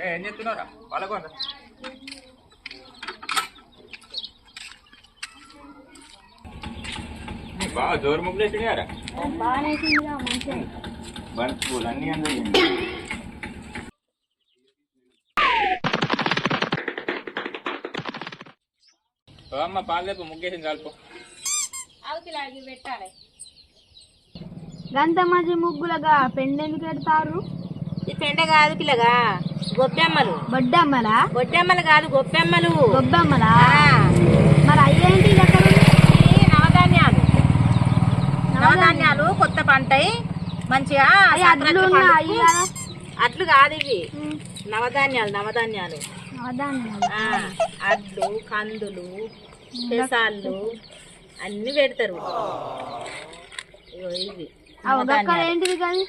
ఏం చెప్తున్నారా వాళ్ళకు బాగా జోరు ముగ్గులు వేసినారా బంతి పూలు అన్నీ అందరూ అమ్మ పాలు లేపు ముగ్గేసింది కలుపు పెట్టాలి గంత మంచి ముగ్గులగా పెండ ఎందుకు పెడతారు? ఈ పెండ కాదు పిల్లగా, గొబ్బెమ్మలు. బొడ్డమ్మలా? బొడ్డెమ్మలు కాదు, గొబ్బెమ్మలు. గొబ్బెమ్మలా? మరి అయ్యేంటి నవధాన్యాలు. నవధాన్యాలు కొత్త పంటయి మంచిగా. అట్లు కాదు ఇవి, నవధాన్యాలు. నవధాన్యాలు అడ్లు, కందులు, పెసాళ్ళు అన్ని పెడతారు. ఇవి ఏంటిది కాదు,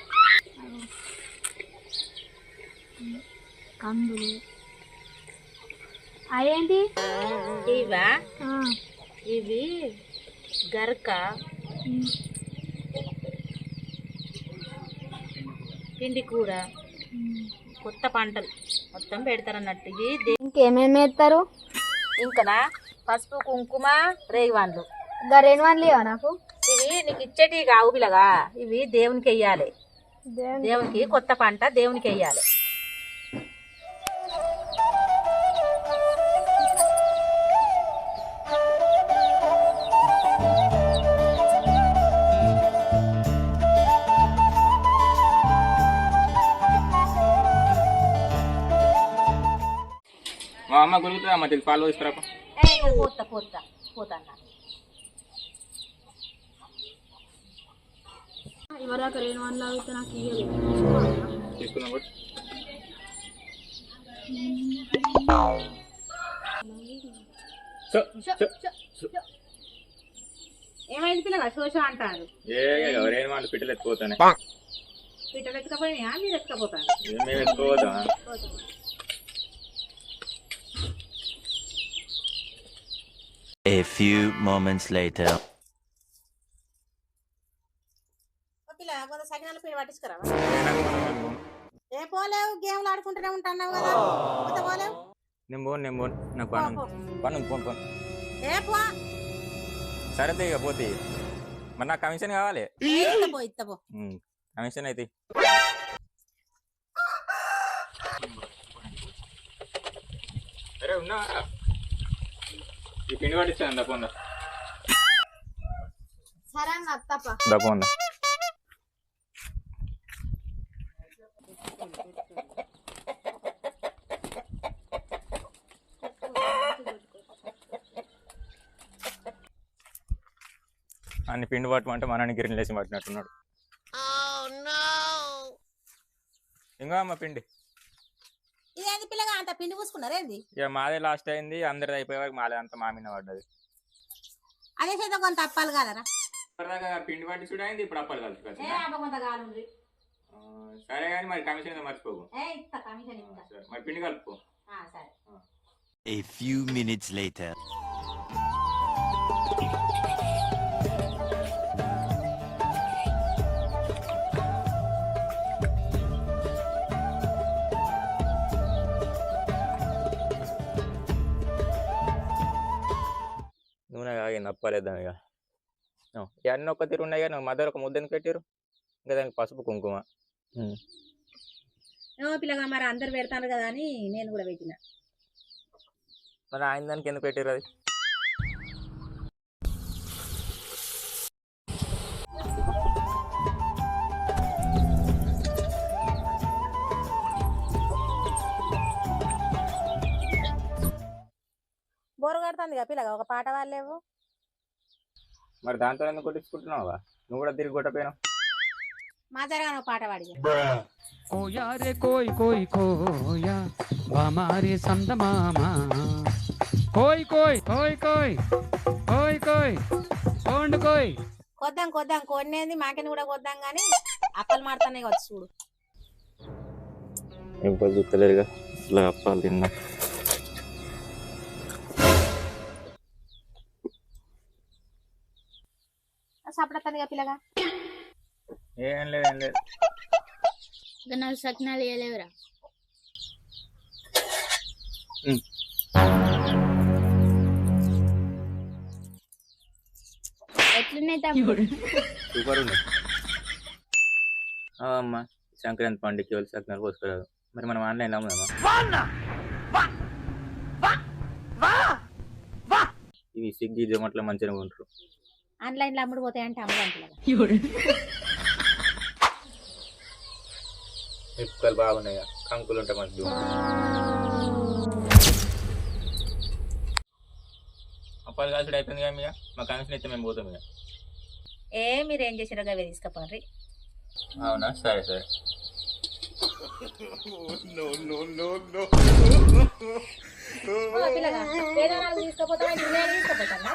కందులు అవేంటి? ఇవా ఇవి గరక, పిండి కూర, కొత్త పంటలు మొత్తం పెడతారు అన్నట్టు. ఇది ఇంకేమేమి వేస్తారు? ఇంకనా పసుపు, కుంకుమ, రేగివాన్లు. ఇంకా రేగివాన్లు ఇవా నాకు? ఇవి నీకు ఇచ్చేటివి కావు పిల్లగా, ఇవి దేవునికి వెయ్యాలి. దేవునికి కొత్త పంట దేవునికి వెయ్యాలి. మా అమ్మ గురుగుతుంది అమ్మ తెలిసి పాలు తీసుకురా పోతా పోతా పోతా అన్న. ఇవరాక రేగివాన్లు అయితే నాకు తీసుకున్నాం కూడా ఏమైంది పిల్లగా శోష అంటారు? రేణు వాళ్ళు పిట్టలు ఎత్తుకోతానే. పిట్టలు ఎత్తుకపోయినా మీరు ఎత్తుకపోతారు? మేము ఎత్తుకోవద్దా? A few moments later. సకినాలు పిండి పట్టించుకురా. ఏ పోలేవు, గేమ్లు ఆడుకుంటూనే ఉంటున్నావు కదా, పోలేవు. నేను పోను నాకు పని పోను. ఏ పో, సరే ఇక పోతే మరి నాకు కమిషన్ కావాలి. ఇత్తపో కమిషన్ అయితే సరే ఉన్నా. ఈ పిండి పట్టించాను దప్పందా దప్పందా. అన్ని పిండి పట్టమంటే మనని గిరిని లేచి పట్టినట్టున్నాడు. ఇంకా అమ్మ పిండి ఇదేంది పిల్లగా అంత పిండి పూసుకున్నారేంది? ఇక మాదే లాస్ట్ అయింది, అందరిది అయిపోయేవారికి మాదే అంత మామిన పడ్డది. అదే చేద్దాం, కొంత అప్పాలు కాదరా. పిండి పట్టి చూడ అయింది, ఇప్పుడు అప్పాలు కలిసి. సరే కానీ మరి కమిషన్ మర్చిపోకు. మరి పిండి కలుపుకో. A few minutes later. నూనె కాగింది, అప్పలేద్దాం ఇక. ఇవన్నీ ఒక్క తీరు ఉన్నాయి కానీ మధ్యలో ఒక ముద్ద ఎందుకు పెట్టారు? ఇంకా దానికి పసుపు, కుంకుమ. పిల్లగా మరి అందరు పెడతాను కదా అని నేను కూడా పెట్టిన. మరి ఆయన దానికి ఎందుకు పెట్టారు అది? బోరు కడుతుంది కదా పిల్లగా, ఒక పాట వాళ్ళేవు. మరి దాంతో ఎందుకు కొట్టించుకుంటున్నావా? నువ్వు కూడా తిరిగి కొట్టపోయినావు. మా జరగా పాట పాడి. కోయా రే కోయ్ కోయ్ కోయా బామారే సందమామ కోయ్ కోయ్ కోయ్ కోయ్ కోయ్ కోయ్ కోండు కోయ్. కొద్దాం కొన్నేది మాకెని కూడా కొద్దాం కానీ అప్పలు మాడుతానే కావచ్చు చూడు. ఇంకా చూస్తలేరుగా ఇట్లా అప్పాలు తిన్నా. సపడతాను పిల్లగా. ఏం లేదు నాకు సకినాలు వేయలేవురా. ఎట్లున్నాయి తమ్ముడు? సూపర్ ఉంది. అమ్మా సంక్రాంతి పండుగకి వాళ్ళు సకినాలు పోసుకురాదు. మరి మనం ఆన్లైన్లో అమ్ముదామా? ఇవి స్విగ్గీ జొమాటోలో మంచిగా ఉంటారు. ఆన్లైన్ లో అమ్ముడు పోతాయంటే అమ్మదంటలేదా? మిరపకాయలు బాగున్నాయి, కంకులు ఉంటాయి మంచిగా. అప్పాలు కాల్చుడు అయిపోయింది కదా ఇక మా కమిషన్ అయితే మేము పోతాం ఇక. మీరేం చేసిరో గవే తీసుకపోండి. అవునా, సరే సరే. పిల్లగా తీసుకపోతా తీసుకపోతా